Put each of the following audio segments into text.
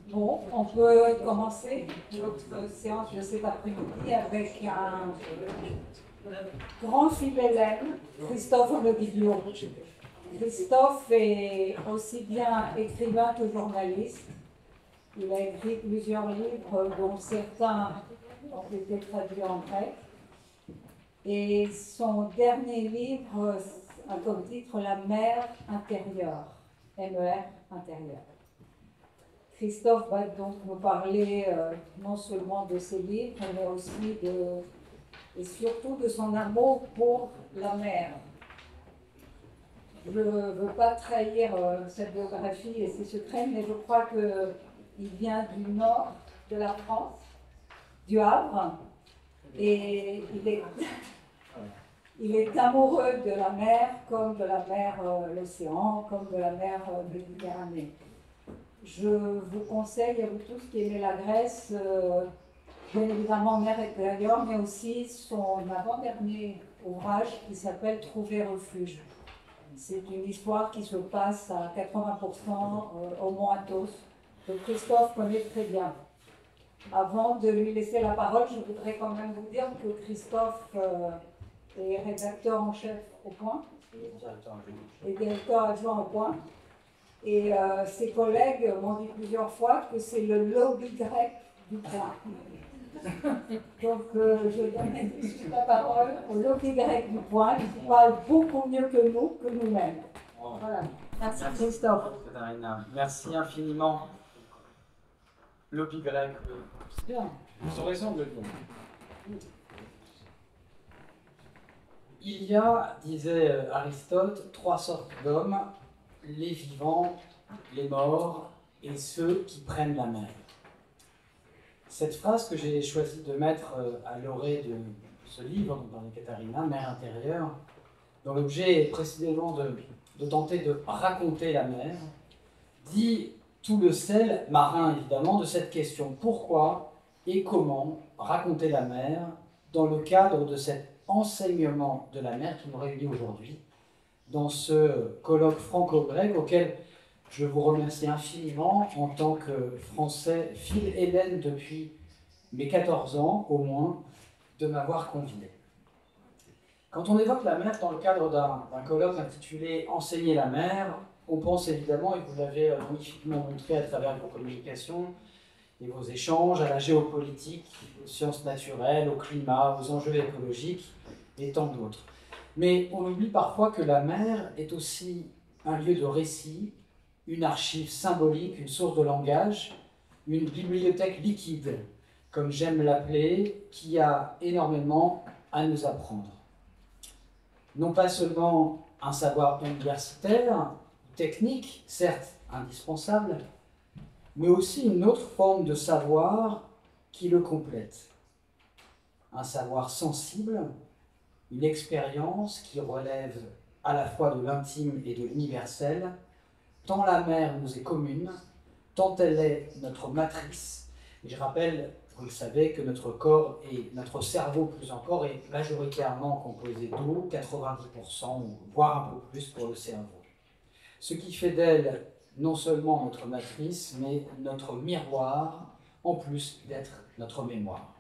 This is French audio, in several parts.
Bon, on peut commencer notre séance de cet après-midi avec un grand philhellène, Christophe Lediglio. Christophe est aussi bien écrivain que journaliste. Il a écrit plusieurs livres, dont certains ont été traduits en grec. Et son dernier livre a comme titre La mer intérieure, MER intérieure. Christophe va donc nous parler non seulement de ses livres, mais aussi et surtout de son amour pour la mer. Je ne veux pas trahir cette biographie et ses secrets, mais je crois qu'il vient du nord de la France, du Havre, et il est amoureux de la mer, comme de la mer, l'océan, comme de la mer Méditerranée. Je vous conseille à vous tous qui aimez la Grèce, bien évidemment mer intérieure, mais aussi son avant-dernier ouvrage qui s'appelle Trouver refuge. C'est une histoire qui se passe à 80% au Mont Athos, que Christophe connaît très bien. Avant de lui laisser la parole, je voudrais quand même vous dire que Christophe est rédacteur en chef au Point et directeur adjoint au Point. Et ses collègues m'ont dit plusieurs fois que c'est le lobby grec du Point. Donc je donne tout de suite la parole au lobby grec du Point, qui parle beaucoup mieux que nous-mêmes. Voilà. Merci Christophe. Merci infiniment. Lobby grec. Bien. Ils ont raison de le dire. Il y a, disait Aristote, trois sortes d'hommes, les vivants, les morts et ceux qui prennent la mer. Cette phrase que j'ai choisi de mettre à l'orée de ce livre dont parlait Katharina, Mer intérieure, dont l'objet est précisément de tenter de raconter la mer, dit tout le sel marin évidemment de cette question: pourquoi et comment raconter la mer dans le cadre de cet enseignement de la mer qui nous réunit aujourd'hui dans ce colloque franco-grec auquel je vous remercie infiniment en tant que Français philhellène depuis mes 14 ans au moins, de m'avoir convié. Quand on évoque la mer dans le cadre d'un colloque intitulé « Enseigner la mer », on pense évidemment, et vous l'avez magnifiquement montré à travers vos communications et vos échanges, à la géopolitique, aux sciences naturelles, au climat, aux enjeux écologiques et tant d'autres. Mais on oublie parfois que la mer est aussi un lieu de récit, une archive symbolique, une source de langage, une bibliothèque liquide, comme j'aime l'appeler, qui a énormément à nous apprendre. Non pas seulement un savoir universitaire, technique, certes indispensable, mais aussi une autre forme de savoir qui le complète. Un savoir sensible, une expérience qui relève à la fois de l'intime et de l'universel, tant la mer nous est commune, tant elle est notre matrice. Et je rappelle, vous le savez, que notre corps et notre cerveau plus encore est majoritairement composé d'eau, 90%, voire un peu plus pour le cerveau. Ce qui fait d'elle non seulement notre matrice, mais notre miroir, en plus d'être notre mémoire.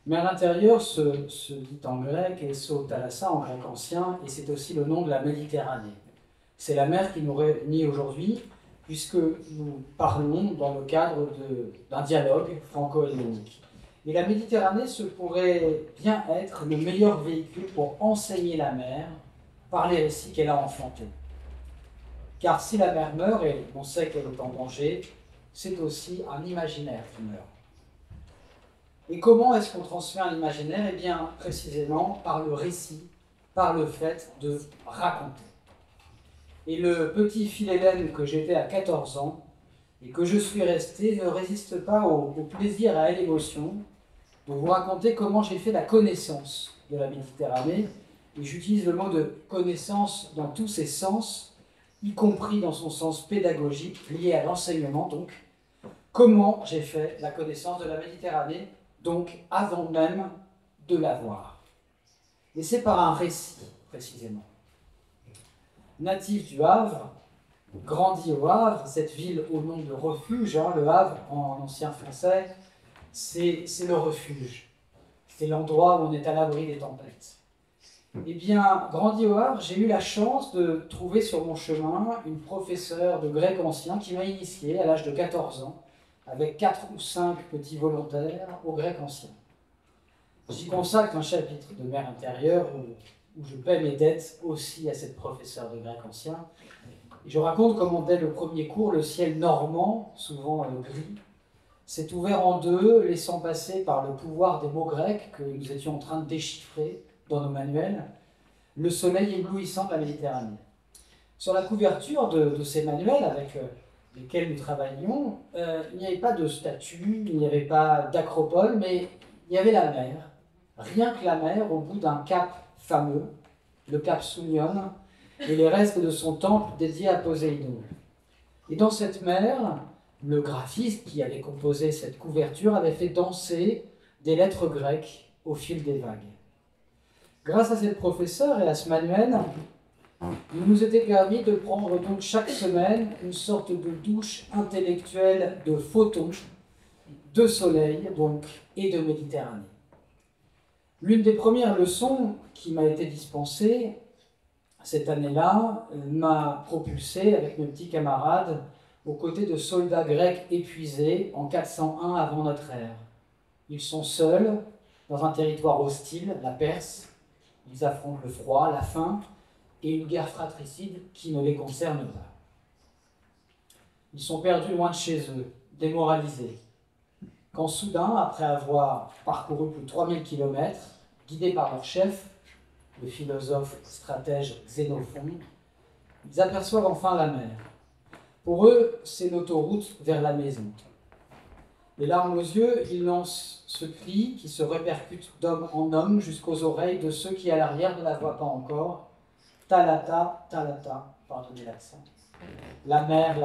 Mais à l'intérieur se dit en grec Esso Thalassa en grec ancien, et c'est aussi le nom de la Méditerranée. C'est la mer qui nous réunit aujourd'hui, puisque nous parlons dans le cadre d'un dialogue franco-hellénique. Et la Méditerranée se pourrait bien être le meilleur véhicule pour enseigner la mer par les récits qu'elle a enfantés. Car si la mer meurt, et on sait qu'elle est en danger, c'est aussi un imaginaire qui meurt. Et comment est-ce qu'on transmet un imaginaire? Eh bien, précisément par le récit, par le fait de raconter. Et le petit philhellène que j'étais à 14 ans, et que je suis resté, ne résiste pas au plaisir et à l'émotion de vous raconter comment j'ai fait la connaissance de la Méditerranée. Et j'utilise le mot de connaissance dans tous ses sens, y compris dans son sens pédagogique, lié à l'enseignement donc. Comment j'ai fait la connaissance de la Méditerranée, donc avant même de la voir. Et c'est par un récit, précisément. Natif du Havre, grandi au Havre, cette ville au nom de refuge, hein, le Havre en ancien français, c'est le refuge. C'est l'endroit où on est à l'abri des tempêtes. Eh bien, grandi au Havre, j'ai eu la chance de trouver sur mon chemin une professeure de grec ancien qui m'a initié à l'âge de 14 ans, avec 4 ou 5 petits volontaires, au grec ancien. J'y consacre un chapitre de Mère intérieure où je paie mes dettes aussi à cette professeure de grec ancien. Et je raconte comment dès le premier cours, le ciel normand, souvent gris, s'est ouvert en deux, laissant passer par le pouvoir des mots grecs que nous étions en train de déchiffrer dans nos manuels, le soleil éblouissant de la Méditerranée. Sur la couverture de ces manuels avec lesquels nous travaillions, il n'y avait pas de statue, il n'y avait pas d'acropole, mais il y avait la mer. Rien que la mer au bout d'un cap fameux, le cap Sounion, et les restes de son temple dédié à Poséidon. Et dans cette mer, le graphiste qui avait composé cette couverture avait fait danser des lettres grecques au fil des vagues. Grâce à cette professeure et à ce manuel, il nous était permis de prendre donc chaque semaine une sorte de douche intellectuelle de photons, de soleil donc, et de Méditerranée. L'une des premières leçons qui m'a été dispensée cette année-là m'a propulsé avec mes petits camarades aux côtés de soldats grecs épuisés en 401 avant notre ère. Ils sont seuls dans un territoire hostile, la Perse. Ils affrontent le froid, la faim et une guerre fratricide qui ne les concerne pas. Ils sont perdus loin de chez eux, démoralisés. Quand soudain, après avoir parcouru plus de 3000 km, guidés par leur chef, le philosophe stratège Xénophon, ils aperçoivent enfin la mer. Pour eux, c'est l'autoroute vers la maison. Les larmes aux yeux, ils lancent ce cri qui se répercute d'homme en homme jusqu'aux oreilles de ceux qui, à l'arrière, ne la voient pas encore. Talata, Talata, pardonnez l'accent. La mer,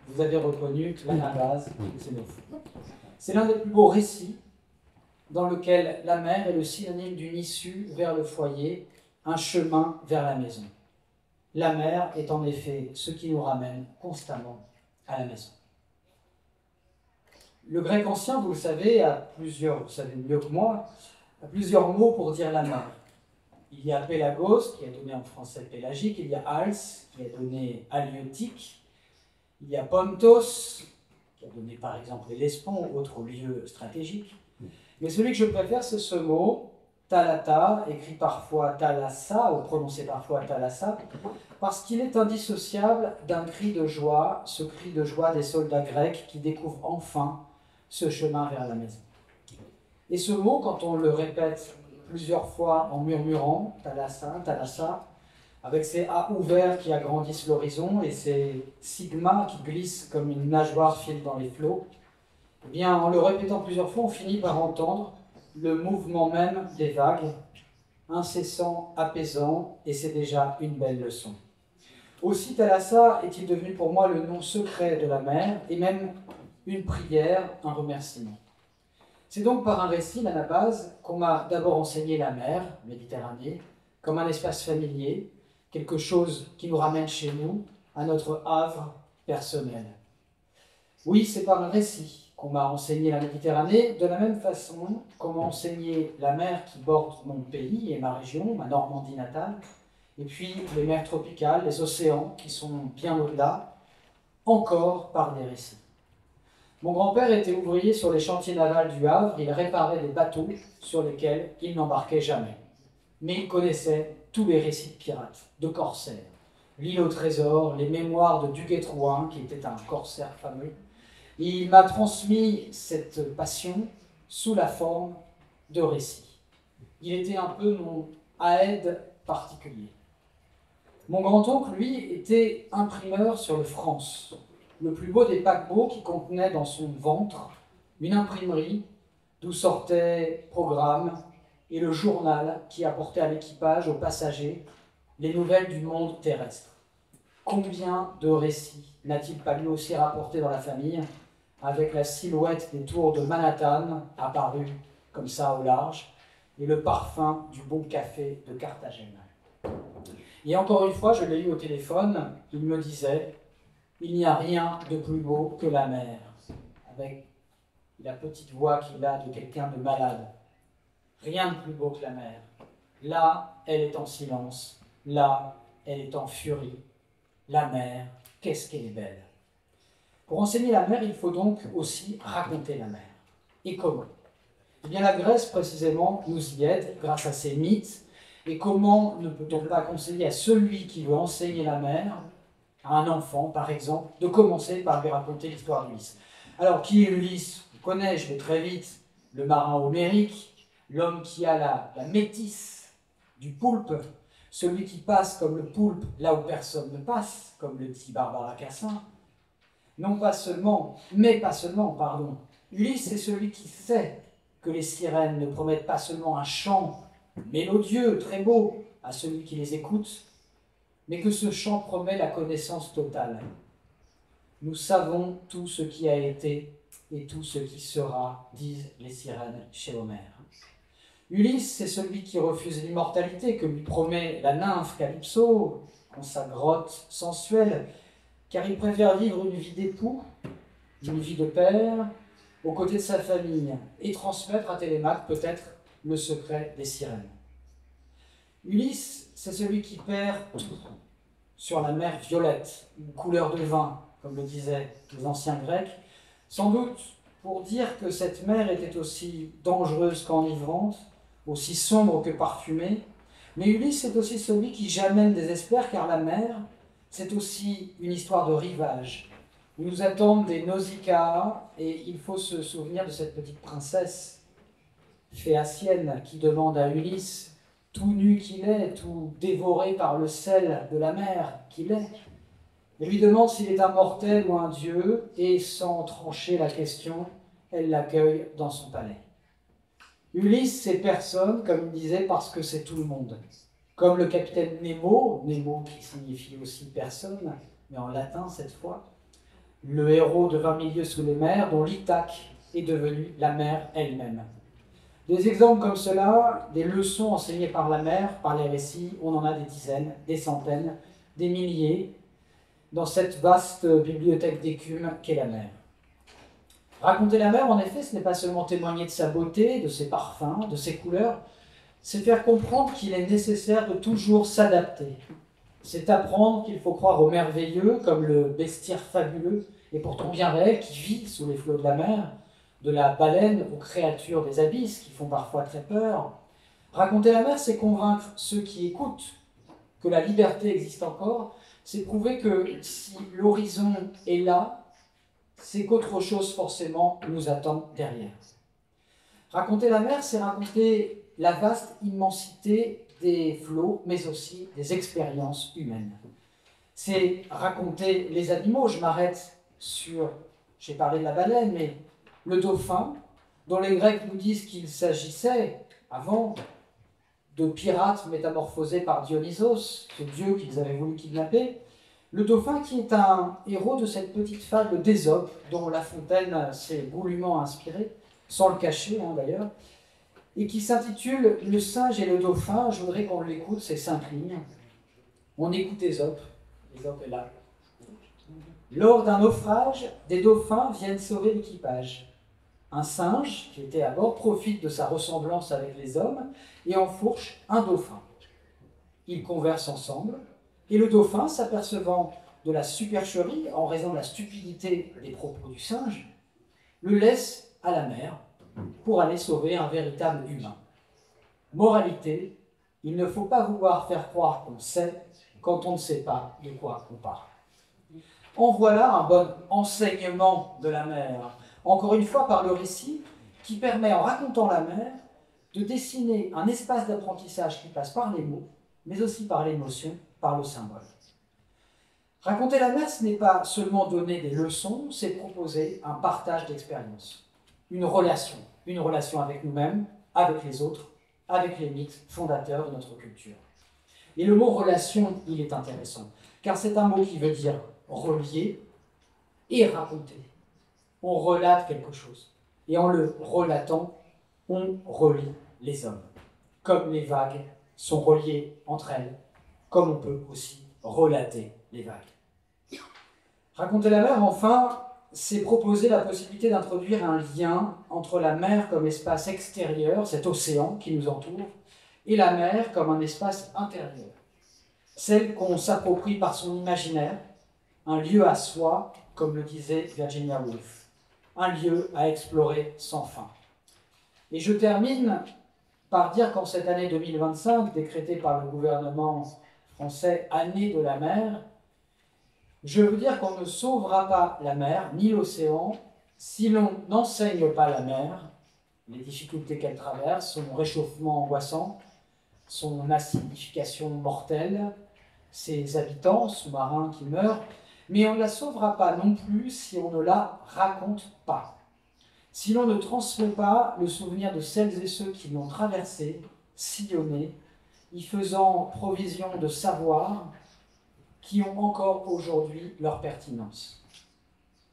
vous avez reconnu l'Anabase de Xénophon. C'est l'un des plus beaux récits dans lequel la mer est le synonyme d'une issue vers le foyer, un chemin vers la maison. La mer est en effet ce qui nous ramène constamment à la maison. Le grec ancien, vous le savez, vous savez mieux que moi, a plusieurs mots pour dire la mer. Il y a Pélagos, qui a donné en français pélagique, il y a Als, qui a donné halieutique, il y a Pontos, qui a donné par exemple l'Hellespont, autre lieu stratégique. Mais celui que je préfère, c'est ce mot, Thalata, écrit parfois Thalassa, ou prononcé parfois Thalassa, parce qu'il est indissociable d'un cri de joie, ce cri de joie des soldats grecs qui découvrent enfin ce chemin vers la maison. Et ce mot, quand on le répète plusieurs fois en murmurant, Thalassa, Thalassa, avec ses A ouverts qui agrandissent l'horizon et ses sigmas qui glissent comme une nageoire file dans les flots, eh bien, en le répétant plusieurs fois, on finit par entendre le mouvement même des vagues, incessant, apaisant, et c'est déjà une belle leçon. Aussi, Thalassa est-il devenu pour moi le nom secret de la mer, et même une prière, un remerciement. C'est donc par un récit, l'Anabase, qu'on m'a d'abord enseigné la mer, Méditerranée, comme un espace familier, quelque chose qui nous ramène chez nous, à notre havre personnel. Oui, c'est par un récit qu'on m'a enseigné la Méditerranée, de la même façon qu'on m'a enseigné la mer qui borde mon pays et ma région, ma Normandie natale, et puis les mers tropicales, les océans qui sont bien au-delà, encore par des récits. Mon grand-père était ouvrier sur les chantiers navals du Havre, il réparait des bateaux sur lesquels il n'embarquait jamais. Mais il connaissait tous les récits de pirates, de corsaires, l'île au trésor, les mémoires de Duguay-Trouin, qui était un corsaire fameux. Et il m'a transmis cette passion sous la forme de récits. Il était un peu mon aide particulier. Mon grand-oncle, lui, était imprimeur sur le France, le plus beau des paquebots qui contenait dans son ventre une imprimerie d'où sortaient programmes et le journal qui apportait à l'équipage, aux passagers, les nouvelles du monde terrestre. Combien de récits n'a-t-il pas lui aussi rapporté dans la famille, avec la silhouette des tours de Manhattan, apparue comme ça au large, et le parfum du bon café de Carthagène. Et encore une fois, je l'ai eu au téléphone, il me disait, il n'y a rien de plus beau que la mer, avec la petite voix qu'il a de quelqu'un de malade. Rien de plus beau que la mer. Là, elle est en silence, là, elle est en furie. La mer, qu'est-ce qu'elle est belle. Pour enseigner la mer, il faut donc aussi raconter la mer. Et comment? Eh bien, la Grèce, précisément, nous y aide grâce à ses mythes. Et comment ne peut-on pas conseiller à celui qui veut enseigner la mer, à un enfant, par exemple, de commencer par lui raconter l'histoire d'Ulysse? Alors, qui est Ulysse? On connaît, je vais très vite, le marin homérique, l'homme qui a la métisse du poulpe, celui qui passe comme le poulpe là où personne ne passe, comme le dit Barbara Cassin. Non pas seulement, mais pas seulement, pardon. Ulysse, c'est celui qui sait que les sirènes ne promettent pas seulement un chant mélodieux, très beau, à celui qui les écoute, mais que ce chant promet la connaissance totale. Nous savons tout ce qui a été et tout ce qui sera, disent les sirènes chez Homère. Ulysse, c'est celui qui refuse l'immortalité que lui promet la nymphe Calypso en sa grotte sensuelle, car il préfère vivre une vie d'époux, une vie de père, aux côtés de sa famille, et transmettre à Télémaque peut-être le secret des sirènes. Ulysse, c'est celui qui perd tout sur la mer violette, une couleur de vin, comme le disaient les anciens Grecs, sans doute pour dire que cette mer était aussi dangereuse qu'enivrante, aussi sombre que parfumée. Mais Ulysse est aussi celui qui jamais ne désespère, car la mer, c'est aussi une histoire de rivage. Où nous attendent des Nausicaa, et il faut se souvenir de cette petite princesse phéacienne qui demande à Ulysse, tout nu qu'il est, tout dévoré par le sel de la mer qu'il est, elle lui demande s'il est un mortel ou un dieu, et sans trancher la question, elle l'accueille dans son palais. Ulysse, c'est personne, comme il disait, parce que c'est tout le monde. Comme le capitaine Nemo, Nemo qui signifie aussi personne, mais en latin cette fois, le héros de 20 milieux sous les mers, dont l'Ithaque est devenue la mer elle-même. Des exemples comme cela, des leçons enseignées par la mer, par les récits, on en a des dizaines, des centaines, des milliers, dans cette vaste bibliothèque d'écume qu'est la mer. Raconter la mer, en effet, ce n'est pas seulement témoigner de sa beauté, de ses parfums, de ses couleurs, c'est faire comprendre qu'il est nécessaire de toujours s'adapter. C'est apprendre qu'il faut croire au merveilleux, comme le bestiaire fabuleux, et pourtant bien réel, qui vit sous les flots de la mer, de la baleine aux créatures des abysses, qui font parfois très peur. Raconter la mer, c'est convaincre ceux qui écoutent que la liberté existe encore, c'est prouver que si l'horizon est là, c'est qu'autre chose forcément nous attend derrière. Raconter la mer, c'est raconter la vaste immensité des flots, mais aussi des expériences humaines. C'est raconter les animaux, je m'arrête sur, j'ai parlé de la baleine, mais le dauphin, dont les Grecs nous disent qu'il s'agissait, avant, de pirates métamorphosés par Dionysos, ce dieu qu'ils avaient voulu kidnapper. Le dauphin qui est un héros de cette petite fable d'Ésope, dont La Fontaine s'est goulûment inspirée, sans le cacher d'ailleurs, et qui s'intitule « Le singe et le dauphin ». Je voudrais qu'on l'écoute, ces 5 lignes. On écoute Ésope. Ésope est là. Lors d'un naufrage, des dauphins viennent sauver l'équipage. Un singe, qui était à bord, profite de sa ressemblance avec les hommes et enfourche un dauphin. Ils conversent ensemble, et le dauphin, s'apercevant de la supercherie en raison de la stupidité des propos du singe, le laisse à la mer pour aller sauver un véritable humain. Moralité, il ne faut pas vouloir faire croire qu'on sait quand on ne sait pas de quoi on parle. En voilà un bon enseignement de la mer, encore une fois par le récit, qui permet, en racontant la mer, de dessiner un espace d'apprentissage qui passe par les mots, mais aussi par l'émotion, par le symbole. Raconter la mer, ce n'est pas seulement donner des leçons, c'est proposer un partage d'expériences, une relation avec nous-mêmes, avec les autres, avec les mythes fondateurs de notre culture. Et le mot relation, il est intéressant, car c'est un mot qui veut dire relier et raconter. On relate quelque chose, et en le relatant, on relie les hommes. Comme les vagues sont reliées entre elles, comme on peut aussi relater les vagues. Raconter la mer, enfin, c'est proposer la possibilité d'introduire un lien entre la mer comme espace extérieur, cet océan qui nous entoure, et la mer comme un espace intérieur, celle qu'on s'approprie par son imaginaire, un lieu à soi, comme le disait Virginia Woolf, un lieu à explorer sans fin. Et je termine par dire qu'en cette année 2025, décrétée par le gouvernement français année de la mer, je veux dire qu'on ne sauvera pas la mer, ni l'océan, si l'on n'enseigne pas la mer, les difficultés qu'elle traverse, son réchauffement angoissant, son acidification mortelle, ses habitants sous-marins qui meurent, mais on ne la sauvera pas non plus si on ne la raconte pas. Si l'on ne transmet pas le souvenir de celles et ceux qui l'ont traversée, sillonnée, y faisant provision de savoirs qui ont encore aujourd'hui leur pertinence.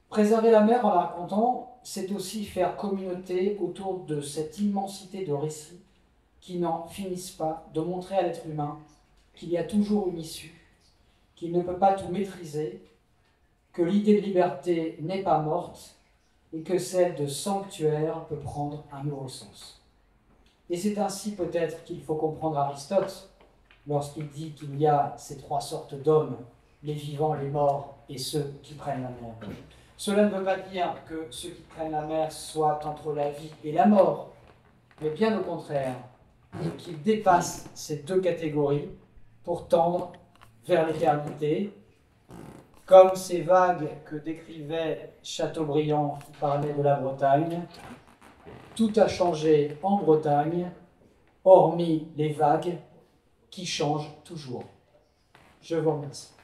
Préserver la mer en la racontant, c'est aussi faire communauté autour de cette immensité de récits qui n'en finissent pas de montrer à l'être humain qu'il y a toujours une issue, qu'il ne peut pas tout maîtriser, que l'idée de liberté n'est pas morte et que celle de sanctuaire peut prendre un nouveau sens. Et c'est ainsi peut-être qu'il faut comprendre Aristote lorsqu'il dit qu'il y a ces trois sortes d'hommes, les vivants, les morts et ceux qui prennent la mer. Cela ne veut pas dire que ceux qui prennent la mer soient entre la vie et la mort, mais bien au contraire, qu'ils dépassent ces deux catégories pour tendre vers l'éternité, comme ces vagues que décrivait Chateaubriand qui parlait de la Bretagne. Tout a changé en Bretagne, hormis les vagues qui changent toujours. Je vous remercie.